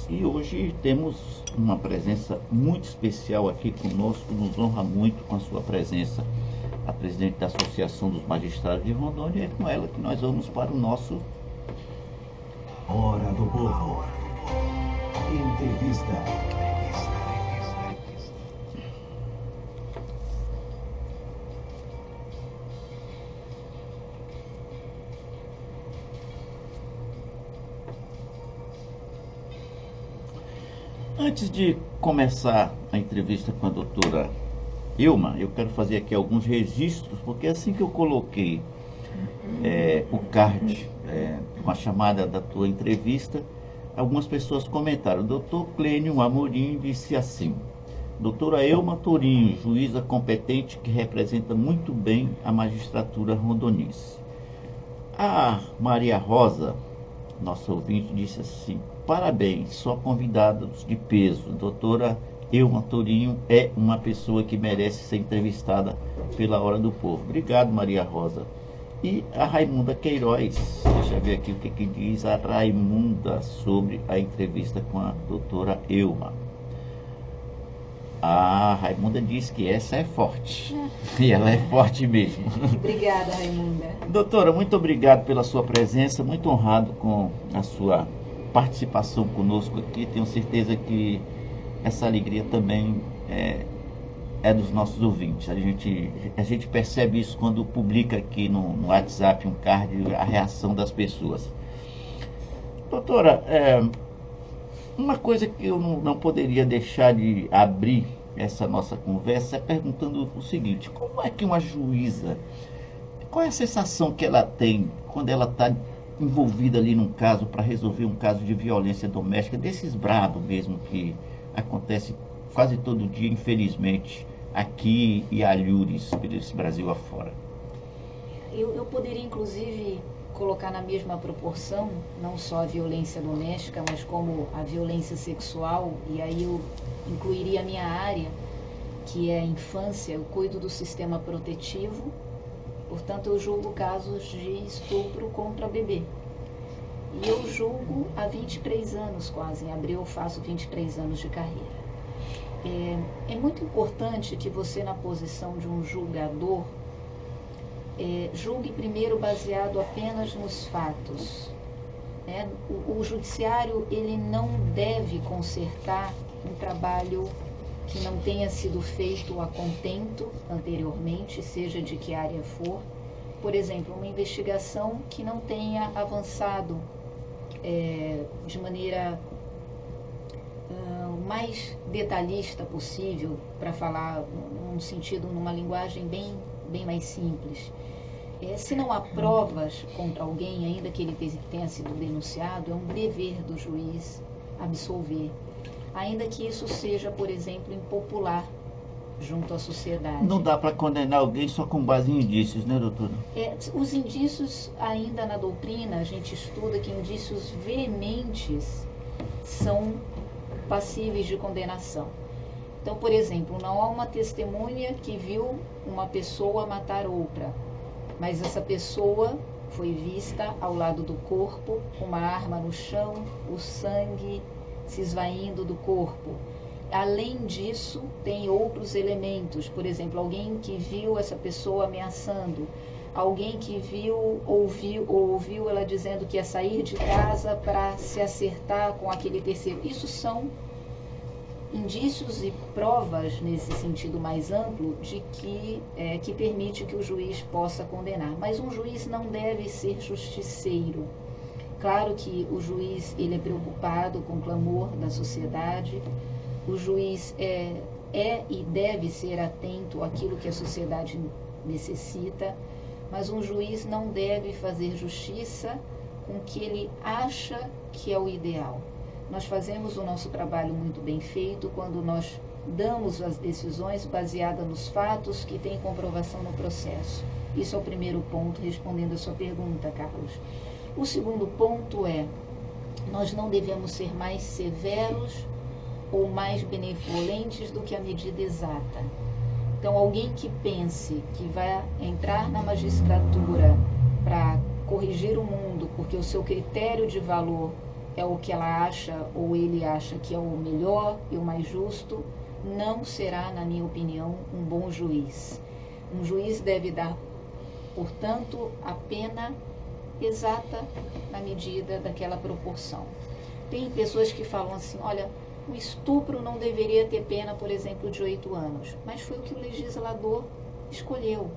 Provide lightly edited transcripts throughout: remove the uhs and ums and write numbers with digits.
E hoje temos uma presença muito especial aqui conosco, nos honra muito com a sua presença, a presidente da Associação dos Magistrados de Rondônia, e é com ela que nós vamos para o nosso Hora do Povo. Entrevista. Antes de começar a entrevista com a doutora Ilma, eu quero fazer aqui alguns registros, porque assim que eu coloquei o card com a chamada da tua entrevista, algumas pessoas comentaram. O doutor Clênio Amorim disse assim: doutora Ilma Tourinho, juíza competente que representa muito bem a magistratura rondoniense. A Maria Rosa, nossa ouvinte, disse assim: parabéns, só convidados de peso. Doutora Ilma Tourinho é uma pessoa que merece ser entrevistada pela Hora do Povo. Obrigado, Maria Rosa. E a Raimunda Queiroz, deixa eu ver aqui o que diz a Raimunda sobre a entrevista com a doutora Ilma. A Raimunda diz que essa é forte. E ela é forte mesmo. Obrigada, Raimunda. Doutora, muito obrigado pela sua presença, muito honrado com a sua participação conosco aqui. Tenho certeza que essa alegria também é dos nossos ouvintes. A gente percebe isso quando publica aqui no WhatsApp um card, a reação das pessoas. Doutora, uma coisa que eu não poderia deixar de abrir essa nossa conversa é perguntando o seguinte: como é que uma juíza, qual é a sensação que ela tem quando ela está envolvida ali num caso, para resolver um caso de violência doméstica, desses bravos mesmo, que acontece quase todo dia, infelizmente, aqui e alhures pelo Brasil afora? Eu poderia, inclusive, colocar na mesma proporção, não só a violência doméstica, mas como a violência sexual, e aí eu incluiria a minha área, que é a infância. Eu cuido do sistema protetivo, portanto eu julgo casos de estupro contra bebê. E eu julgo há 23 anos quase, em abril eu faço 23 anos de carreira. É muito importante que você, na posição de um julgador, julgue primeiro baseado apenas nos fatos. O judiciário, ele não deve consertar um trabalho que não tenha sido feito a contento anteriormente, seja de que área for. Por exemplo, uma investigação que não tenha avançado de maneira o mais detalhista possível, para falar num sentido, numa linguagem bem mais simples. Se não há provas contra alguém, ainda que ele tenha sido denunciado, é um dever do juiz absolver, ainda que isso seja, por exemplo, impopular junto à sociedade. Não dá para condenar alguém só com base em indícios, né, doutora? Os indícios, ainda na doutrina, a gente estuda que indícios veementes são passíveis de condenação. Então, por exemplo, não há uma testemunha que viu uma pessoa matar outra, mas essa pessoa foi vista ao lado do corpo, com uma arma no chão, o sangue se esvaindo do corpo. Além disso, tem outros elementos, por exemplo, alguém que viu essa pessoa ameaçando, alguém que ouviu ela dizendo que ia sair de casa para se acertar com aquele terceiro. Isso são indícios e provas, nesse sentido mais amplo, de que permite que o juiz possa condenar. Mas um juiz não deve ser justiceiro. Claro que o juiz, ele é preocupado com o clamor da sociedade. O juiz é e deve ser atento àquilo que a sociedade necessita, mas um juiz não deve fazer justiça com o que ele acha que é o ideal. Nós fazemos o nosso trabalho muito bem feito quando nós damos as decisões baseadas nos fatos que têm comprovação no processo. Isso é o primeiro ponto, respondendo a sua pergunta, Carlos. O segundo ponto nós não devemos ser mais severos ou mais benevolentes do que a medida exata. Então, alguém que pense que vai entrar na magistratura para corrigir o mundo porque o seu critério de valor é o que ela acha ou ele acha que é o melhor e o mais justo, não será, na minha opinião, um bom juiz. Um juiz deve dar, portanto, a pena exata na medida daquela proporção. Tem pessoas que falam assim, olha, o estupro não deveria ter pena, por exemplo, de 8 anos, mas foi o que o legislador escolheu.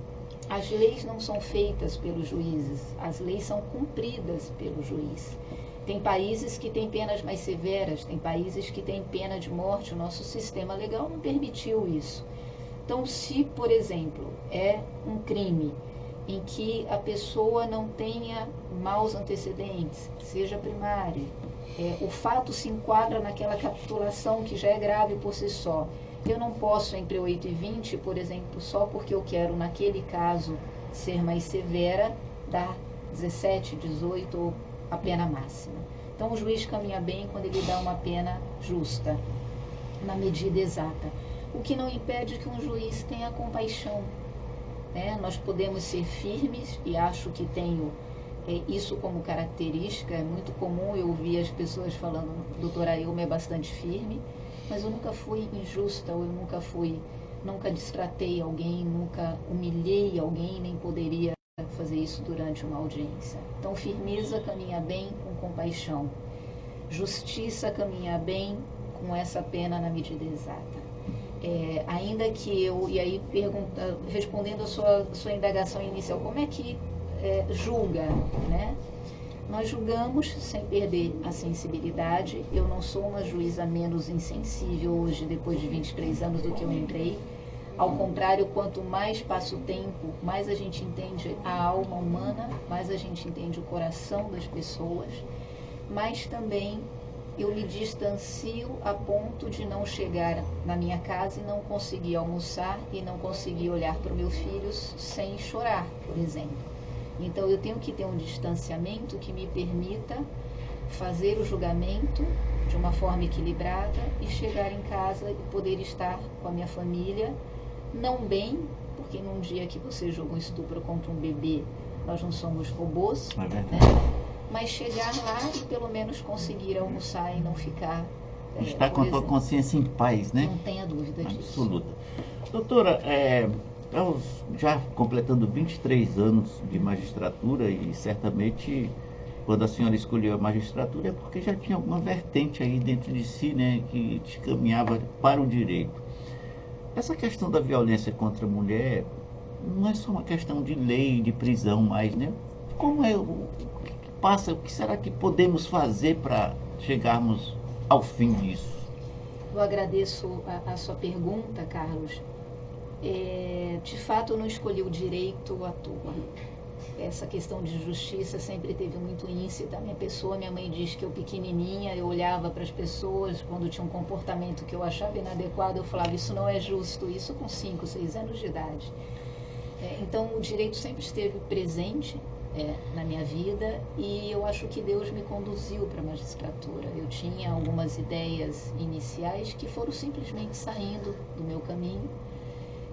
As leis não são feitas pelos juízes, as leis são cumpridas pelo juiz. Tem países que têm penas mais severas, tem países que têm pena de morte, o nosso sistema legal não permitiu isso. Então, se, por exemplo, é um crime em que a pessoa não tenha maus antecedentes, seja primário, o fato se enquadra naquela capitulação que já é grave por si só. Eu não posso, entre 8 e 20, por exemplo, só porque eu quero, naquele caso, ser mais severa, dar 17, 18 ou a pena máxima. Então, o juiz caminha bem quando ele dá uma pena justa, na medida exata. O que não impede que um juiz tenha compaixão. Nós podemos ser firmes, e acho que tenho isso como característica. É muito comum eu ouvir as pessoas falando, doutora Ilma é bastante firme, mas eu nunca fui injusta, ou eu nunca destratei alguém, nunca humilhei alguém, nem poderia fazer isso durante uma audiência. Então, firmeza caminha bem com compaixão. Justiça caminha bem com essa pena na medida exata. Ainda que eu, e aí respondendo a sua indagação inicial, como é que julga, né? Nós julgamos sem perder a sensibilidade. Eu não sou uma juíza menos insensível hoje, depois de 23 anos, do que eu entrei. Ao contrário, quanto mais passa o tempo, mais a gente entende a alma humana, mais a gente entende o coração das pessoas, mas também eu me distancio a ponto de não chegar na minha casa e não conseguir almoçar e não conseguir olhar para os meus filhos sem chorar, por exemplo. Então, eu tenho que ter um distanciamento que me permita fazer o julgamento de uma forma equilibrada e chegar em casa e poder estar com a minha família, não bem, porque num dia que você julga um estupro contra um bebê, nós não somos robôs, né? Mas chegar lá e pelo menos conseguir almoçar e não ficar... Está com a tua consciência em paz, né? Não tenha dúvida disso. Absoluta. Doutora, já completando 23 anos de magistratura, e certamente quando a senhora escolheu a magistratura é porque já tinha alguma vertente aí dentro de si, né, que te caminhava para o direito. Essa questão da violência contra a mulher não é só uma questão de lei, de prisão mais, né? Como é o que passa, o que será que podemos fazer para chegarmos ao fim disso? Eu agradeço a sua pergunta, Carlos. De fato, eu não escolhi o direito à toa. Essa questão de justiça sempre teve muito íncita à minha pessoa. Minha mãe diz que eu pequenininha, eu olhava para as pessoas, quando tinha um comportamento que eu achava inadequado, eu falava, isso não é justo, isso com 5, 6 anos de idade. Então, o direito sempre esteve presente na minha vida, e eu acho que Deus me conduziu para a magistratura. Eu tinha algumas ideias iniciais que foram simplesmente saindo do meu caminho,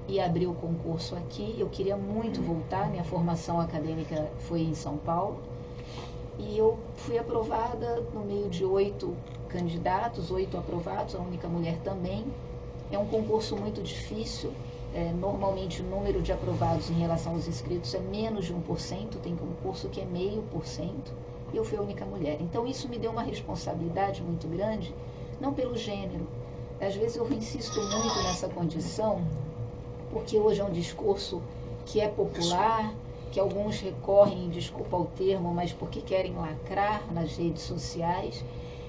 e abri o concurso aqui. Eu queria muito voltar, minha formação acadêmica foi em São Paulo, e eu fui aprovada no meio de 8 candidatos, 8 aprovados, a única mulher também. É um concurso muito difícil. Normalmente o número de aprovados em relação aos inscritos é menos de 1%, tem concurso que é 0,5%, e eu fui a única mulher. Então isso me deu uma responsabilidade muito grande, não pelo gênero. Às vezes eu insisto muito nessa condição, porque hoje é um discurso que é popular, que alguns recorrem, desculpa o termo, mas porque querem lacrar nas redes sociais.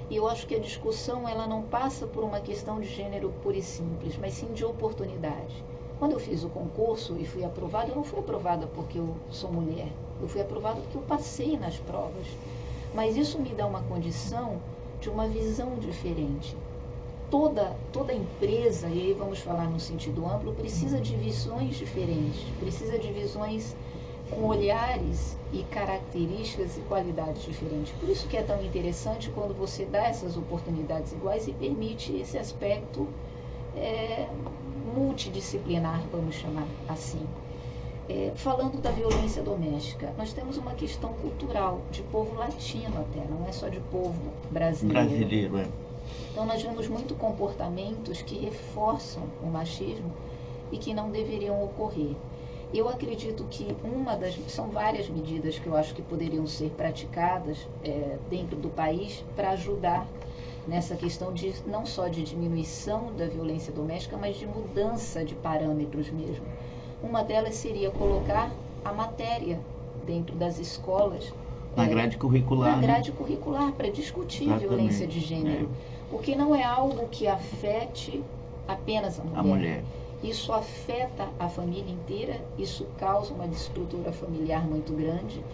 E eu acho que a discussão ela não passa por uma questão de gênero pura e simples, mas sim de oportunidade. Quando eu fiz o concurso e fui aprovada, eu não fui aprovada porque eu sou mulher, eu fui aprovada porque eu passei nas provas. Mas isso me dá uma condição de uma visão diferente. Toda empresa, e aí vamos falar no sentido amplo, precisa de visões diferentes, precisa de visões com olhares e características e qualidades diferentes. Por isso que é tão interessante quando você dá essas oportunidades iguais e permite esse aspecto multidisciplinar, vamos chamar assim. Falando da violência doméstica, nós temos uma questão cultural, de povo latino até, não é só de povo brasileiro. Brasileiro, é. Então nós vemos muito comportamentos que reforçam o machismo e que não deveriam ocorrer. Eu acredito que são várias medidas que eu acho que poderiam ser praticadas dentro do país para ajudar nessa questão de não só de diminuição da violência doméstica, mas de mudança de parâmetros mesmo. Uma delas seria colocar a matéria dentro das escolas. Na grade curricular. Na grade curricular, para discutir violência de gênero. Porque não é algo que afete apenas a mulher. Isso afeta a família inteira, isso causa uma desestrutura familiar muito grande,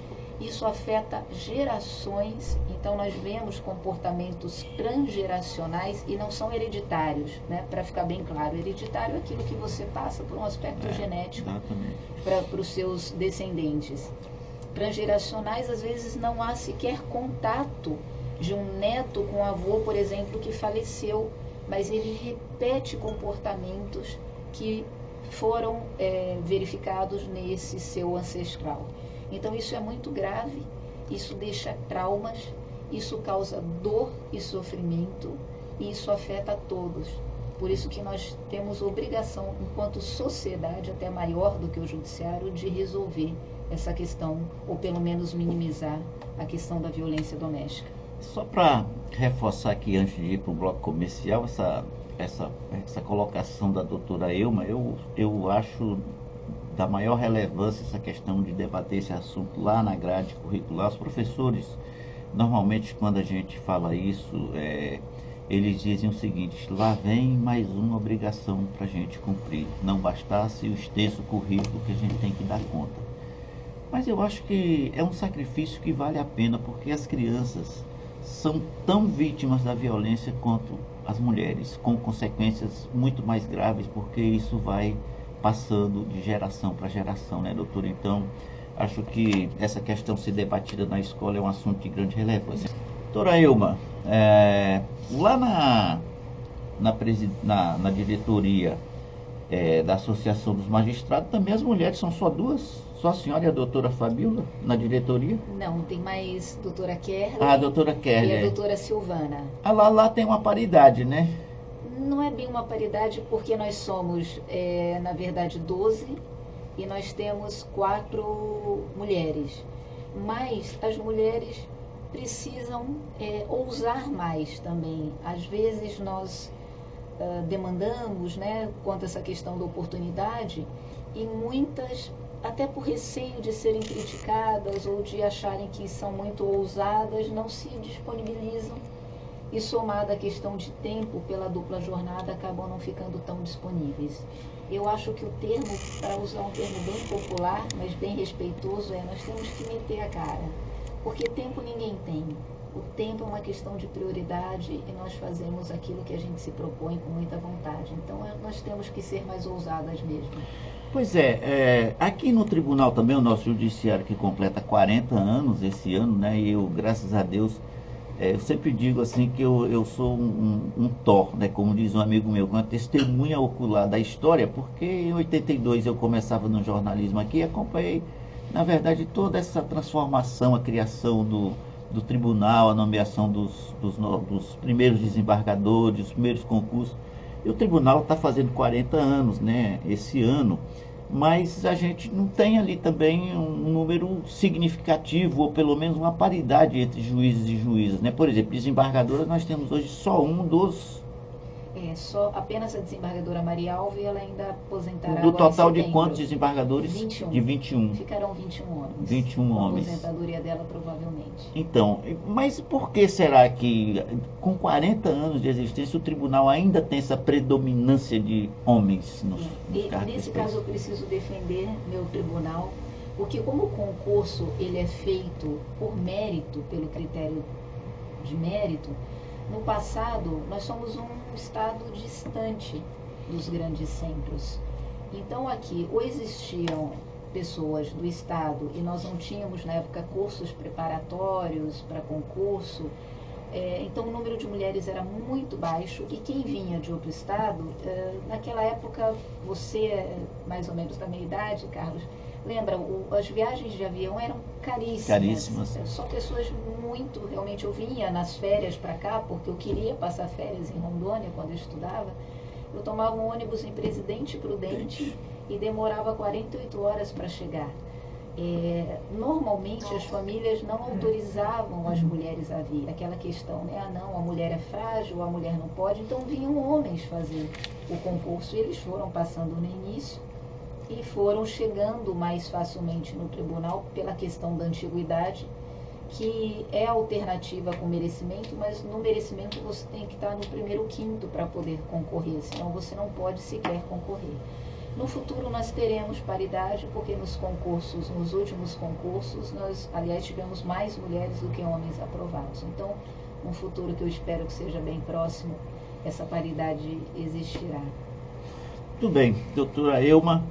isso afeta gerações. Então nós vemos comportamentos transgeracionais e não são hereditários, né? Para ficar bem claro, hereditário é aquilo que você passa por um aspecto genético para os seus descendentes. Transgeracionais, às vezes não há sequer contato de um neto com um avô, por exemplo, que faleceu, mas ele repete comportamentos que foram verificados nesse seu ancestral. Então isso é muito grave, isso deixa traumas, isso causa dor e sofrimento, e isso afeta a todos. Por isso que nós temos obrigação, enquanto sociedade, até maior do que o judiciário, de resolver essa questão, ou pelo menos minimizar a questão da violência doméstica. Só para reforçar aqui, antes de ir para o bloco comercial, essa colocação da doutora Elma, eu acho da maior relevância essa questão de debater esse assunto lá na grade curricular. Os professores, normalmente, quando a gente fala isso, eles dizem o seguinte: lá vem mais uma obrigação para a gente cumprir, não bastasse o extenso currículo que a gente tem que dar conta. Mas eu acho que é um sacrifício que vale a pena, porque as crianças são tão vítimas da violência quanto as mulheres, com consequências muito mais graves, porque isso vai passando de geração para geração, né, doutora? Então, acho que essa questão ser debatida na escola é um assunto de grande relevância. Doutora Elma, lá na diretoria da Associação dos Magistrados, também as mulheres são só duas? Só a senhora e a doutora Fabíola na diretoria? Não, tem mais doutora Kerley. A doutora Kerley. E a doutora Silvana. Lá tem uma paridade, né? Não é bem uma paridade, porque nós somos, na verdade, 12 e nós temos 4 mulheres. Mas as mulheres precisam ousar mais também. Às vezes nós demandamos, né, quanto a essa questão da oportunidade, e muitas, até por receio de serem criticadas ou de acharem que são muito ousadas, não se disponibilizam. E somada a questão de tempo pela dupla jornada, acabam não ficando tão disponíveis. Eu acho que o termo, para usar um termo bem popular, mas bem respeitoso, nós temos que meter a cara. Porque tempo ninguém tem. O tempo é uma questão de prioridade e nós fazemos aquilo que a gente se propõe com muita vontade. Então nós temos que ser mais ousadas mesmo. Pois aqui no tribunal também, o nosso judiciário que completa 40 anos esse ano, né? E eu, graças a Deus, eu sempre digo assim que eu sou um Thor, né? Como diz um amigo meu, uma testemunha ocular da história, porque em 82 eu começava no jornalismo aqui e acompanhei, na verdade, toda essa transformação, a criação do tribunal, a nomeação dos primeiros desembargadores, os primeiros concursos. E o tribunal está fazendo 40 anos, né, esse ano, mas a gente não tem ali também um número significativo, ou pelo menos uma paridade entre juízes e juízas, né? Por exemplo, desembargadora, nós temos hoje só um dos... apenas a desembargadora Maria Alves, ela ainda aposentará do agora total em setembro. De quantos desembargadores? 21. De 21. Ficarão 21 homens. 21 homens. A aposentadoria dela, provavelmente. Então, mas por que será que, com 40 anos de existência, o tribunal ainda tem essa predominância de homens nos cargos? Nesse caso, eu preciso defender meu tribunal, porque como o concurso ele é feito por mérito, pelo critério de mérito, no passado, nós somos um estado distante dos grandes centros. Então, aqui, ou existiam pessoas do estado e nós não tínhamos, na época, cursos preparatórios para concurso, então o número de mulheres era muito baixo, e quem vinha de outro estado, naquela época, você é mais ou menos da minha idade, Carlos, Lembra, as viagens de avião eram caríssimas. Caríssimas. Só pessoas muito, realmente, eu vinha nas férias para cá, porque eu queria passar férias em Rondônia quando eu estudava. Eu tomava um ônibus em Presidente Prudente e demorava 48 horas para chegar. Normalmente as famílias não autorizavam as mulheres a vir. Aquela questão, né? Ah, não, a mulher é frágil, a mulher não pode. Então vinham homens fazer o concurso. Eles foram passando no início e foram chegando mais facilmente no tribunal pela questão da antiguidade, que é alternativa com merecimento, mas no merecimento você tem que estar no primeiro quinto para poder concorrer, senão você não pode sequer concorrer. No futuro nós teremos paridade, porque nos concursos, nos últimos concursos, nós, aliás, tivemos mais mulheres do que homens aprovados. Então, no futuro que eu espero que seja bem próximo, essa paridade existirá. Muito bem, doutora Elma.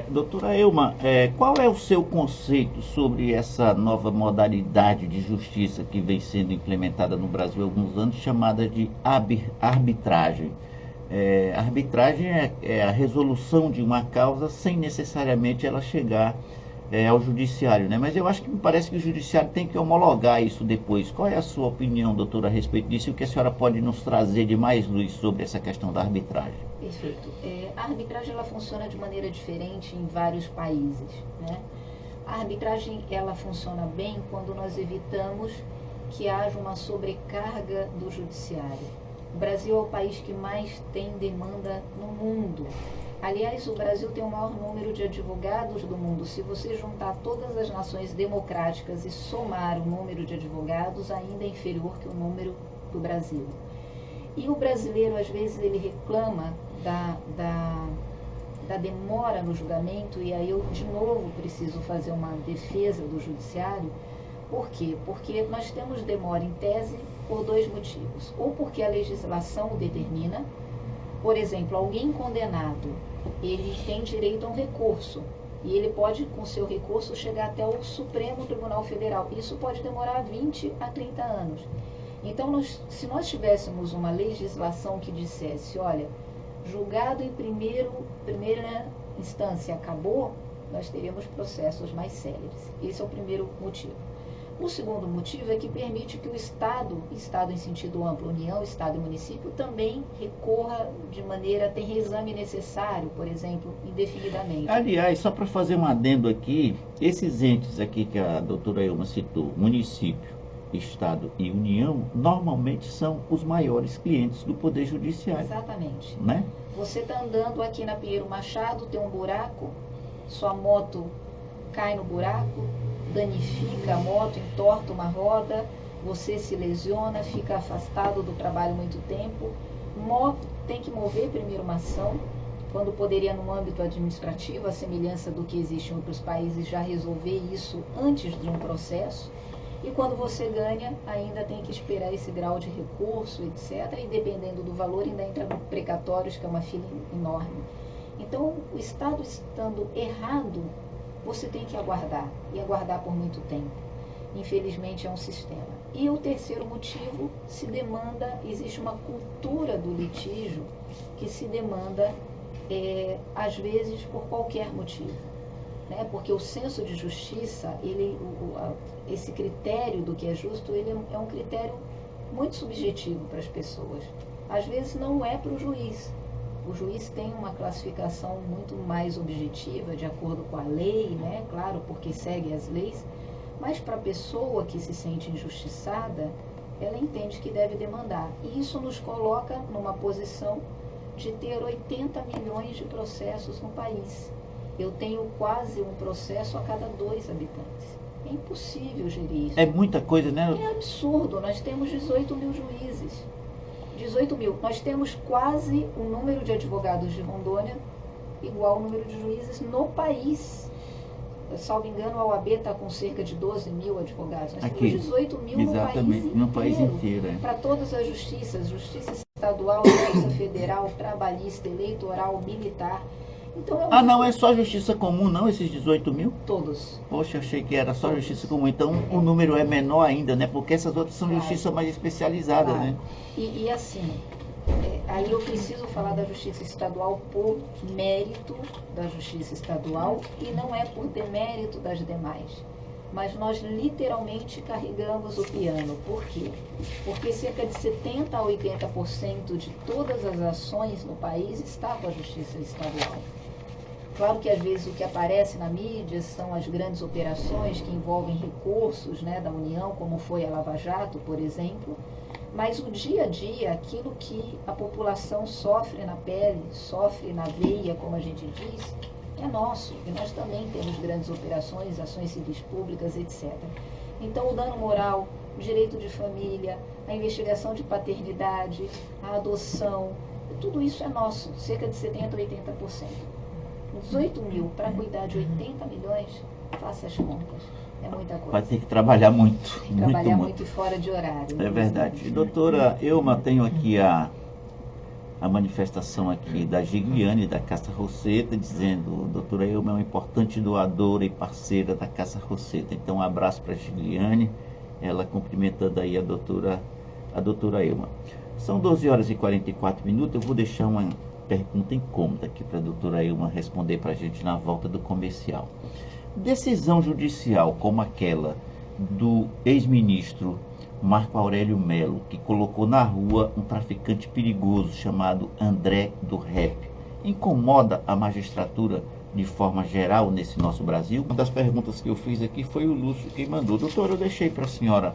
Doutora Elma, qual é o seu conceito sobre essa nova modalidade de justiça que vem sendo implementada no Brasil há alguns anos, chamada de arbitragem? Arbitragem é a resolução de uma causa sem necessariamente ela chegar ao judiciário, né? Mas eu acho que me parece que o judiciário tem que homologar isso depois. Qual é a sua opinião, doutora, a respeito disso? E o que a senhora pode nos trazer de mais luz sobre essa questão da arbitragem? Perfeito. A arbitragem ela funciona de maneira diferente em vários países, né? A arbitragem ela funciona bem quando nós evitamos que haja uma sobrecarga do judiciário. O Brasil é o país que mais tem demanda no mundo. Aliás, o Brasil tem o maior número de advogados do mundo. Se você juntar todas as nações democráticas e somar o número de advogados, ainda é inferior que o número do Brasil. E o brasileiro, às vezes, ele reclama da demora no julgamento, e aí eu, de novo, preciso fazer uma defesa do judiciário. Por quê? Porque nós temos demora em tese por dois motivos. Ou porque a legislação o determina. Por exemplo, alguém condenado, ele tem direito a um recurso. E ele pode, com seu recurso, chegar até o Supremo Tribunal Federal. Isso pode demorar 20 a 30 anos. Então, se nós tivéssemos uma legislação que dissesse, olha, julgado em primeira instância acabou, nós teríamos processos mais céleres. Esse é o primeiro motivo. O segundo motivo é que permite que o Estado em sentido amplo, União, Estado e município, também recorra de maneira, tem reexame necessário, por exemplo, indefinidamente. Aliás, só para fazer um adendo aqui, esses entes aqui que a doutora Elma citou, município, Estado e União, normalmente são os maiores clientes do Poder Judiciário. Exatamente. Né? Você está andando aqui na Pinheiro Machado, tem um buraco, sua moto cai no buraco, danifica a moto, entorta uma roda, você se lesiona, fica afastado do trabalho muito tempo, tem que mover primeiro uma ação, quando poderia no âmbito administrativo, a semelhança do que existe em outros países, já resolver isso antes de um processo, e quando você ganha, ainda tem que esperar esse grau de recurso, etc., e dependendo do valor, ainda entra no precatórios, que é uma fila enorme. Então, o Estado estando errado, você tem que aguardar, e aguardar por muito tempo. Infelizmente é um sistema. E o terceiro motivo, existe uma cultura do litígio que se demanda, às vezes, por qualquer motivo. Né? Porque o senso de justiça, esse critério do que é justo, ele é um critério muito subjetivo para as pessoas. Às vezes não é para o juiz. O juiz tem uma classificação muito mais objetiva, de acordo com a lei, né? Claro, porque segue as leis, mas para a pessoa que se sente injustiçada, ela entende que deve demandar. E isso nos coloca numa posição de ter 80 milhões de processos no país. Eu tenho quase um processo a cada 2 habitantes. É impossível gerir isso. É muita coisa, né? É absurdo. Nós temos 18 mil juízes. 18 mil. Nós temos quase o número de advogados de Rondônia igual ao número de juízes no país. Salvo engano, a OAB está com cerca de 12 mil advogados. Nós temos 18 mil no país inteiro. Para todas as justiças, justiça estadual, justiça federal, trabalhista, eleitoral, militar. Então, não é só justiça comum, não, esses 18 mil? Todos. Poxa, achei que era só justiça comum. Então o número é menor ainda, né? Porque essas outras são justiça mais especializada, claro. Né? E assim, Aí eu preciso falar da Justiça Estadual por mérito da Justiça Estadual e não é por demérito das demais. Mas nós literalmente carregamos o piano. Por quê? Porque cerca de 70% a 80% de todas as ações no país está com a Justiça Estadual. Claro que às vezes o que aparece na mídia são as grandes operações que envolvem recursos, né, da União, como foi a Lava Jato, por exemplo, mas o dia a dia, aquilo que a população sofre na pele, sofre na veia, como a gente diz, é nosso. E nós também temos grandes operações, ações civis públicas, etc. Então, o dano moral, o direito de família, a investigação de paternidade, a adoção, tudo isso é nosso, cerca de 70% a 80%. Os 8 mil para cuidar de 80 milhões, faça as contas. É muita coisa. Vai ter que trabalhar muito. Tem que trabalhar muito fora de horário. É verdade. Doutora Elma, tenho aqui a manifestação aqui da Gigliane, da Casa Roseta, dizendo: doutora Elma é uma importante doadora e parceira da Casa Roseta. Então, um abraço para a Gigliane, ela cumprimentando aí a doutora Elma. São 12 horas e 44 minutos, eu vou deixar uma pergunta incômoda aqui para a doutora Elma responder para a gente na volta do comercial. Decisão judicial como aquela do ex-ministro Marco Aurélio Melo, que colocou na rua um traficante perigoso chamado André do Rap, incomoda a magistratura de forma geral nesse nosso Brasil? Uma das perguntas que eu fiz aqui foi o Lúcio quem mandou. Doutor, eu deixei para a senhora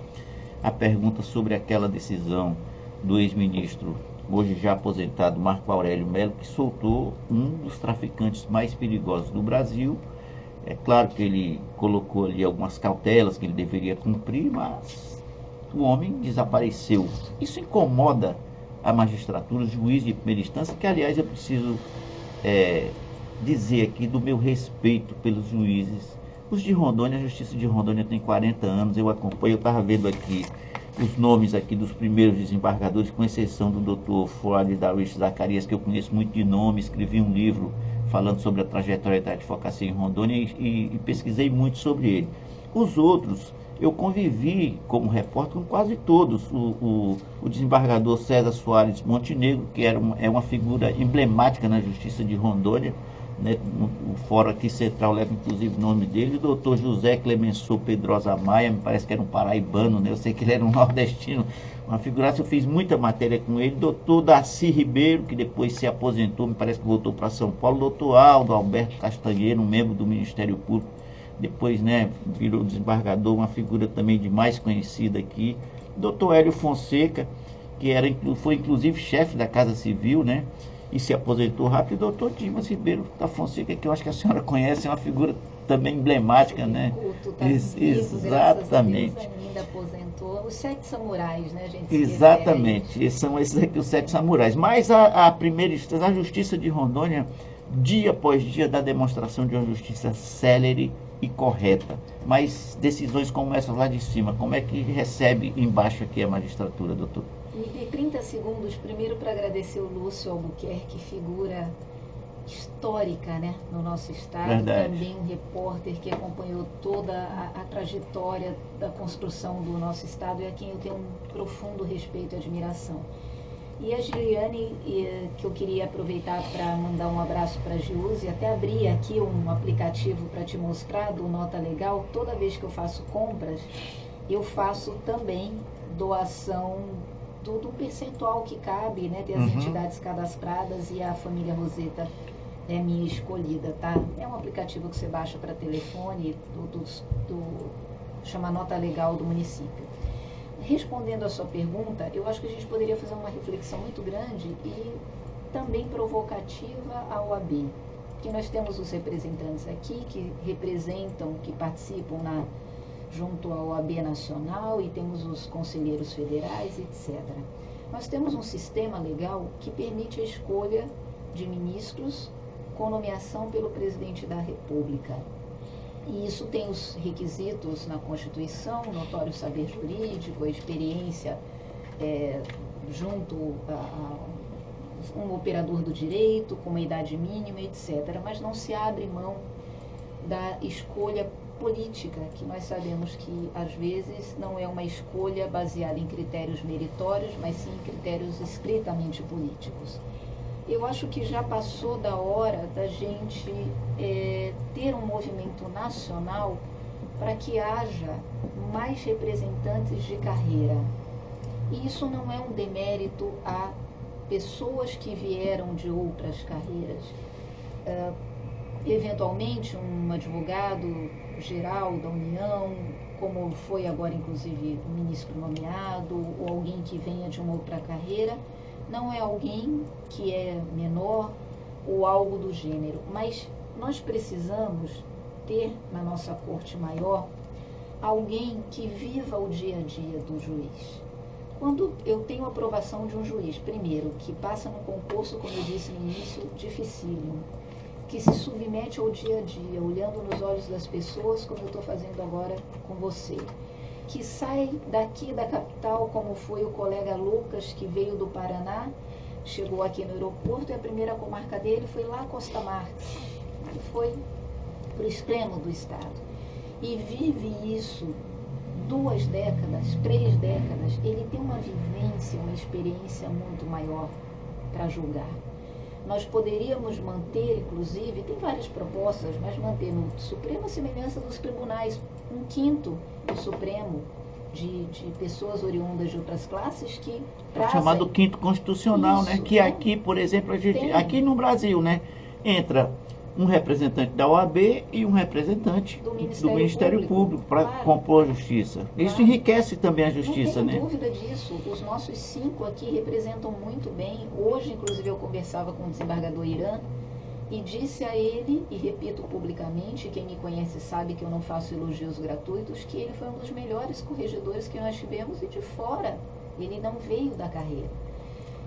a pergunta sobre aquela decisão do ex-ministro, hoje já aposentado, Marco Aurélio Melo, que soltou um dos traficantes mais perigosos do Brasil. É claro que ele colocou ali algumas cautelas que ele deveria cumprir, mas o homem desapareceu. Isso incomoda a magistratura, os juízes de primeira instância, que aliás eu preciso dizer aqui do meu respeito pelos juízes. Os de Rondônia, a Justiça de Rondônia tem 40 anos, eu acompanho, eu estava vendo aqui os nomes aqui dos primeiros desembargadores, com exceção do Dr. Fuad Darwish Zacarias, que eu conheço muito de nome, escrevi um livro falando sobre a trajetória da advocacia em Rondônia e pesquisei muito sobre ele. Os outros, eu convivi como repórter com quase todos. O desembargador César Soares Montenegro, que é uma figura emblemática na Justiça de Rondônia, né? O fórum aqui central leva inclusive o nome dele. O doutor José Clemenceau Pedrosa Maia, me parece que era um paraibano, né? Eu sei que ele era um nordestino, uma figuraça. Eu fiz muita matéria com ele. Doutor Darcy Ribeiro, que depois se aposentou, me parece que voltou para São Paulo. Doutor Aldo Alberto Castanheiro, um membro do Ministério Público, depois, né, virou desembargador, uma figura também demais conhecida aqui. Doutor Hélio Fonseca, que foi inclusive chefe da Casa Civil, né, e se aposentou rápido. Doutor Dimas Ribeiro da Fonseca, que eu acho que a senhora conhece, é uma figura também emblemática, né? Exatamente. Ainda aposentou. Os 7 samurais, né, gente? Exatamente, são esses aqui os 7 samurais. Mas a primeira instância, a Justiça de Rondônia, dia após dia, dá demonstração de uma justiça célere e correta. Mas decisões como essas lá de cima, como é que recebe embaixo aqui a magistratura, doutor? E 30 segundos, primeiro para agradecer o Lúcio Albuquerque, figura histórica, né, no nosso estado. Verdade. Também um repórter que acompanhou toda a trajetória da construção do nosso estado e a quem eu tenho um profundo respeito e admiração. E a Giuliane, que eu queria aproveitar para mandar um abraço para a Giuse, até abrir aqui um aplicativo para te mostrar do Nota Legal. Toda vez que eu faço compras, eu faço também doação do percentual que cabe, né? Tem as entidades cadastradas e a família Roseta é minha escolhida, tá? É um aplicativo que você baixa para telefone, chama Nota Legal do município. Respondendo a sua pergunta, eu acho que a gente poderia fazer uma reflexão muito grande e também provocativa à OAB, porque nós temos os representantes aqui que representam, que participam junto à OAB Nacional, e temos os conselheiros federais, etc. Nós temos um sistema legal que permite a escolha de ministros com nomeação pelo presidente da República. E isso tem os requisitos na Constituição, notório saber jurídico, a experiência junto a um operador do direito, com uma idade mínima, etc. Mas não se abre mão da escolha política, que nós sabemos que às vezes não é uma escolha baseada em critérios meritórios, mas sim em critérios estritamente políticos. Eu acho que já passou da hora da gente ter um movimento nacional para que haja mais representantes de carreira. E isso não é um demérito a pessoas que vieram de outras carreiras. Eventualmente, um advogado geral da União, como foi agora inclusive o ministro nomeado, ou alguém que venha de uma outra carreira, não é alguém que é menor ou algo do gênero, mas nós precisamos ter na nossa corte maior alguém que viva o dia a dia do juiz. Quando eu tenho a aprovação de um juiz, primeiro, que passa no concurso, como eu disse no início, dificílimo, que se submete ao dia a dia, olhando nos olhos das pessoas, como eu estou fazendo agora com você, que sai daqui da capital, como foi o colega Lucas, que veio do Paraná, chegou aqui no aeroporto e a primeira comarca dele foi lá Costa Marques, que foi para o extremo do estado. E vive isso 2 décadas, 3 décadas, ele tem uma vivência, uma experiência muito maior para julgar. Nós poderíamos manter, inclusive, tem várias propostas, mas manter no Supremo a semelhança dos tribunais, 1/5 do Supremo de pessoas oriundas de outras classes que trazem... É chamado quinto constitucional, isso, né? Que aqui, por exemplo, aqui no Brasil, né? Entra um representante da OAB e um representante do Ministério Público para compor a justiça. Isso enriquece também a justiça, né? Não tenho dúvida disso. Os nossos 5 aqui representam muito bem. Hoje, inclusive, eu conversava com o desembargador Irã e disse a ele, e repito publicamente, quem me conhece sabe que eu não faço elogios gratuitos, que ele foi um dos melhores corregedores que nós tivemos e de fora. Ele não veio da carreira.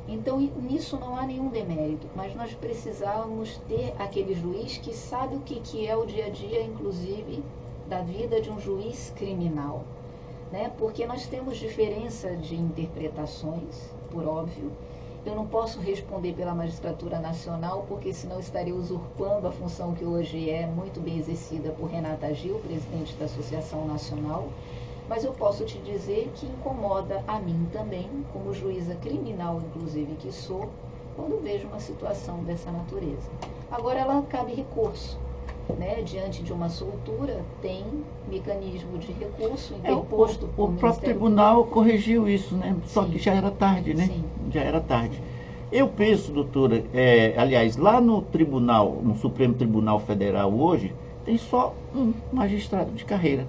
Então, nisso não há nenhum demérito, mas nós precisávamos ter aquele juiz que sabe o que é o dia a dia, inclusive, da vida de um juiz criminal, né? Porque nós temos diferença de interpretações, por óbvio. Eu não posso responder pela magistratura nacional, porque senão estaria usurpando a função que hoje é muito bem exercida por Renata Gil, presidente da Associação Nacional. Mas eu posso te dizer que incomoda a mim também, como juíza criminal, inclusive, que sou, quando vejo uma situação dessa natureza. Agora, ela cabe recurso, né? Diante de uma soltura, tem mecanismo de recurso interposto por o próprio tribunal corrigiu isso, né? Só que já era tarde, né? Sim. Já era tarde. Eu penso, doutora, aliás, lá no tribunal, no Supremo Tribunal Federal hoje, tem só um magistrado de carreira,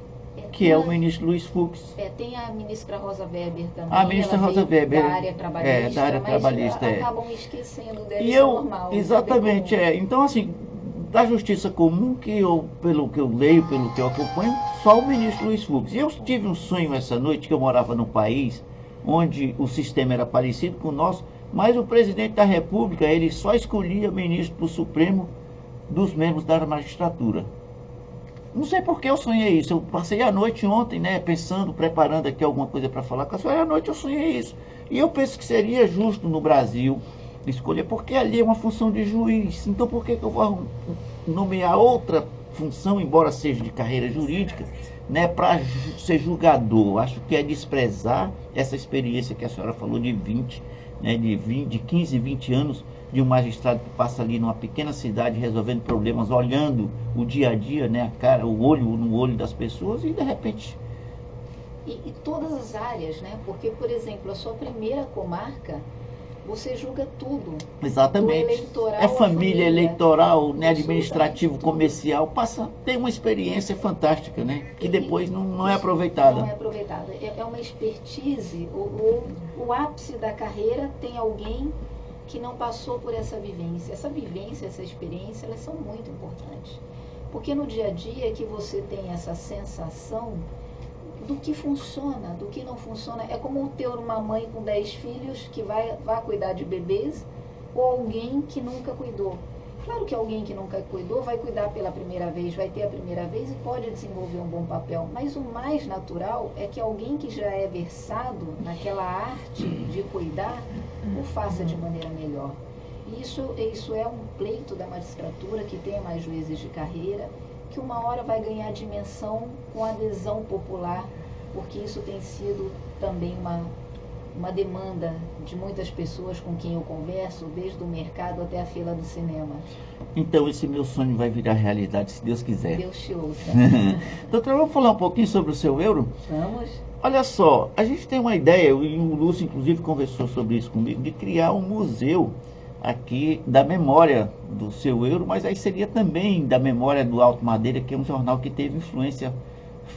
que é o ministro Luiz Fux. Tem a ministra Rosa Weber também. A ministra Rosa Weber. Da área trabalhista. Da área trabalhista. Acabam esquecendo dela, e eu, normal. Exatamente, Então, assim, da justiça comum, pelo que eu leio, pelo que eu acompanho, só o ministro Luiz Fux. E eu tive um sonho essa noite, que eu morava num país onde o sistema era parecido com o nosso, mas o presidente da República, ele só escolhia ministro para o Supremo dos membros da magistratura. Não sei por que eu sonhei isso. Eu passei a noite ontem, né, pensando, preparando aqui alguma coisa para falar com a senhora. À noite eu sonhei isso. E eu penso que seria justo no Brasil escolher, porque ali é uma função de juiz. Então por que eu vou nomear outra função, embora seja de carreira jurídica, né, para ser julgador? Acho que é desprezar essa experiência que a senhora falou de 20, né, de 15, 20 anos, de um magistrado que passa ali numa pequena cidade resolvendo problemas, olhando o dia a dia, né, a cara, o olho no olho das pessoas, e de repente... E todas as áreas, né? Porque, por exemplo, a sua primeira comarca, você julga tudo. Exatamente. Do eleitoral é família, eleitoral, né, administrativo, comercial, tem uma experiência fantástica, né? Que depois não é aproveitada. Não é aproveitada. É uma expertise, o ápice da carreira tem alguém que não passou por essa vivência. Essa vivência, essa experiência, elas são muito importantes. Porque no dia a dia é que você tem essa sensação do que funciona, do que não funciona. É como ter uma mãe com 10 filhos que vai cuidar de bebês, ou alguém que nunca cuidou. Claro que alguém que nunca cuidou vai cuidar pela primeira vez, vai ter a primeira vez e pode desenvolver um bom papel. Mas o mais natural é que alguém que já é versado naquela arte de cuidar, o faça de maneira melhor. Isso é um pleito da magistratura, que tenha mais juízes de carreira, que uma hora vai ganhar dimensão com a adesão popular, porque isso tem sido também uma demanda de muitas pessoas com quem eu converso, desde o mercado até a fila do cinema. Então esse meu sonho vai virar realidade, se Deus quiser. Deus te ouça. Doutora, vamos falar um pouquinho sobre o seu euro? Vamos. Olha só, a gente tem uma ideia, e o Lúcio inclusive conversou sobre isso comigo, de criar um museu aqui da memória do seu euro, mas aí seria também da memória do Alto Madeira, que é um jornal que teve influência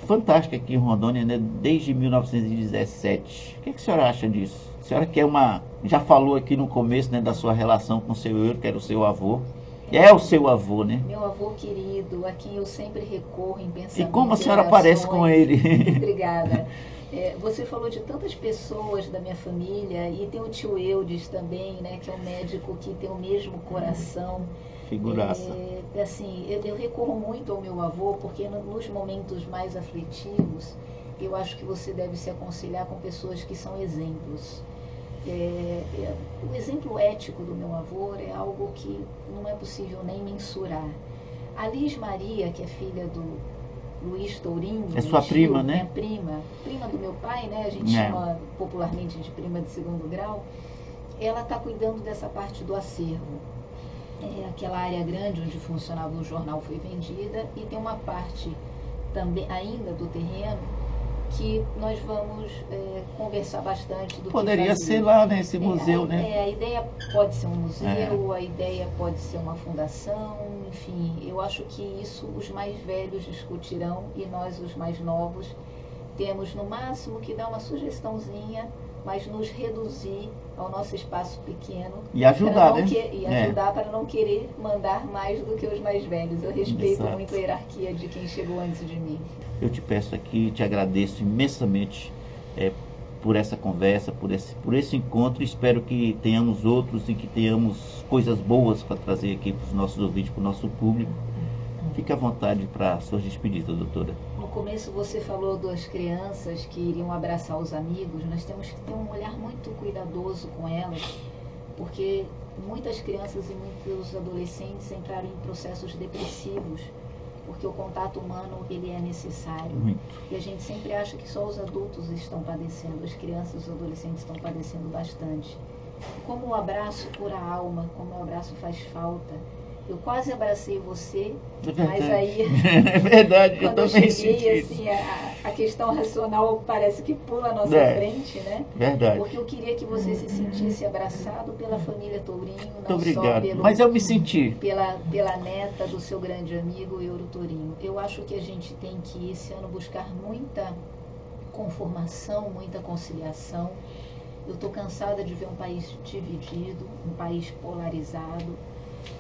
fantástica aqui em Rondônia, né, desde 1917. O que a senhora acha disso? A senhora que já falou aqui no começo, né, da sua relação com o seu euro, que era o seu avô. É o seu avô, né? Meu avô querido, a quem eu sempre recorro em pensamento. E como a senhora parece com ele? Obrigada. Você falou de tantas pessoas da minha família, e tem o tio Eudes também, né, que é um médico que tem o mesmo coração. Figuraça. Assim, eu recorro muito ao meu avô, porque nos momentos mais aflitivos, eu acho que você deve se aconselhar com pessoas que são exemplos. O exemplo ético do meu avô é algo que não é possível nem mensurar. A Liz Maria, que é filha do Luiz Tourinho, é sua prima, né? Minha prima do meu pai, né? A gente chama popularmente de prima de segundo grau. Ela está cuidando dessa parte do acervo. Aquela área grande onde funcionava o jornal foi vendida, e tem uma parte também ainda do terreno que nós vamos conversar bastante do Poderia que fazer. ser lá nesse museu, né? A ideia pode ser um museu, a ideia pode ser uma fundação, enfim, eu acho que isso os mais velhos discutirão, e nós, os mais novos, temos no máximo que dar uma sugestãozinha, mas nos reduzir ao nosso espaço pequeno. E ajudar, né? Ajudar para não querer mandar mais do que os mais velhos. Eu respeito Exato. muito a hierarquia de quem chegou antes de mim. Eu te peço aqui, te agradeço imensamente por essa conversa, por esse encontro. Espero que tenhamos outros e que tenhamos coisas boas para trazer aqui para os nossos ouvintes, para o nosso público. Fique à vontade para suas despedidas, doutora. No começo você falou das crianças que iriam abraçar os amigos. Nós temos que ter um olhar muito cuidadoso com elas, porque muitas crianças e muitos adolescentes entraram em processos depressivos, porque o contato humano ele é necessário. Muito. E a gente sempre acha que só os adultos estão padecendo, as crianças e os adolescentes estão padecendo bastante. Como o abraço cura a alma, como o abraço faz falta. Eu quase abracei você, mas aí é verdade, quando eu cheguei, assim, a questão racional parece que pula à nossa frente, né? Verdade. Porque eu queria que você se sentisse abraçado pela família Tourinho, não Muito obrigado. só Mas eu me senti. pela neta do seu grande amigo Euro Tourinho. Eu acho que a gente tem que esse ano buscar muita conformação, muita conciliação. Eu estou cansada de ver um país dividido, um país polarizado.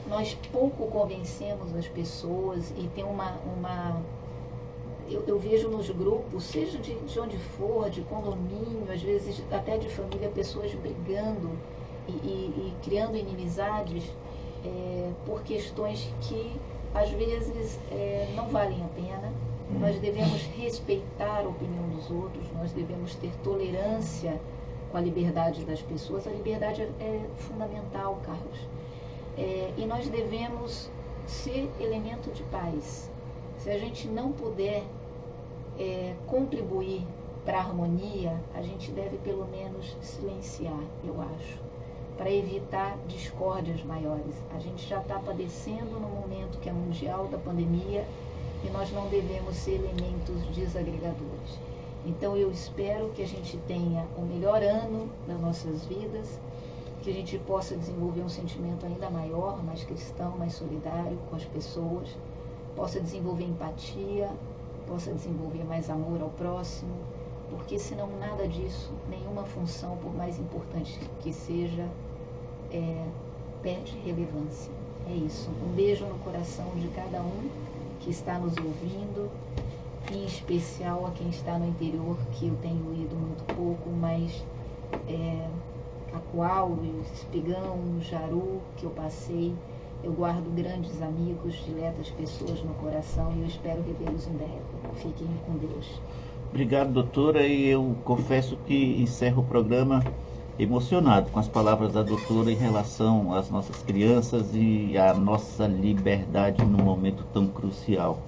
Nós pouco convencemos as pessoas, e tem eu vejo nos grupos, seja de onde for, de condomínio, às vezes até de família, pessoas brigando e criando inimizades por questões que às vezes não valem a pena. Nós devemos respeitar a opinião dos outros, nós devemos ter tolerância com a liberdade das pessoas. A liberdade é fundamental, Carlos. E nós devemos ser elemento de paz. Se a gente não puder contribuir para a harmonia, a gente deve pelo menos silenciar, eu acho, para evitar discórdias maiores. A gente já está padecendo no momento que é mundial da pandemia, e nós não devemos ser elementos desagregadores. Então eu espero que a gente tenha o melhor ano das nossas vidas, que a gente possa desenvolver um sentimento ainda maior, mais cristão, mais solidário com as pessoas, possa desenvolver empatia, possa desenvolver mais amor ao próximo, porque senão nada disso, nenhuma função, por mais importante que seja, perde relevância. É isso. Um beijo no coração de cada um que está nos ouvindo, em especial a quem está no interior, que eu tenho ido muito pouco, mas Cacoal, Espigão, Jaru, que eu passei, eu guardo grandes amigos, diletas pessoas no coração, e eu espero revê-los em breve. Fiquem com Deus. Obrigado, doutora, e eu confesso que encerro o programa emocionado com as palavras da doutora em relação às nossas crianças e à nossa liberdade num momento tão crucial.